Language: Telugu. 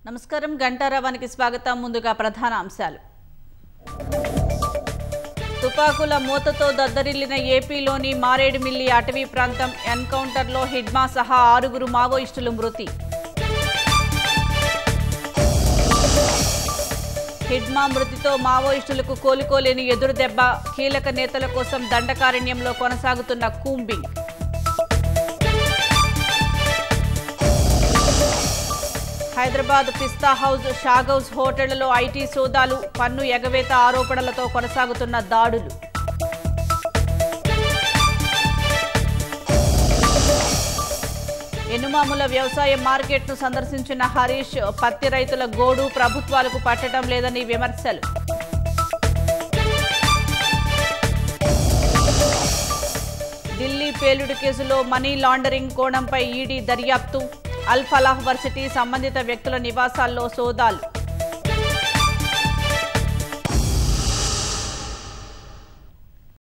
నమస్కారం గంటారావానికి స్వాగతం. ముందుగా ప్రధాన అంశాలు. తుపాకుల మూతతో దద్దరిల్లిన ఏపీలోని మారేడుమిల్లి అటవీ ప్రాంతం. ఎన్కౌంటర్లో హిడ్మా సహా 6 మావోయిస్టులు మృతి. హిడ్మా మృతితో మావోయిస్టులకు కోలుకోలేని ఎదురుదెబ్బ. కీలక నేతల కోసం దండకారణ్యంలో కొనసాగుతున్న కూంబింగ్. హైదరాబాద్ పిస్తా హౌస్, షాగౌస్ హోటళ్లలో ఐటీ సోదాలు. పన్ను ఎగవేత ఆరోపణలతో కొనసాగుతున్న దాడులు. ఎనుమాముల వ్యవసాయ మార్కెట్ను సందర్శించిన హరీష్. పత్తి రైతుల గోడు ప్రభుత్వాలకు పట్టడం లేదని విమర్శలు. ఢిల్లీ పేలుడు కేసులో మనీ లాండరింగ్ కోణంపై ఈడీ దర్యాప్తు. అల్ ఫలాహ్ వర్సిటీ సంబంధిత వ్యక్తుల నివాసాల్లో సోదాలు.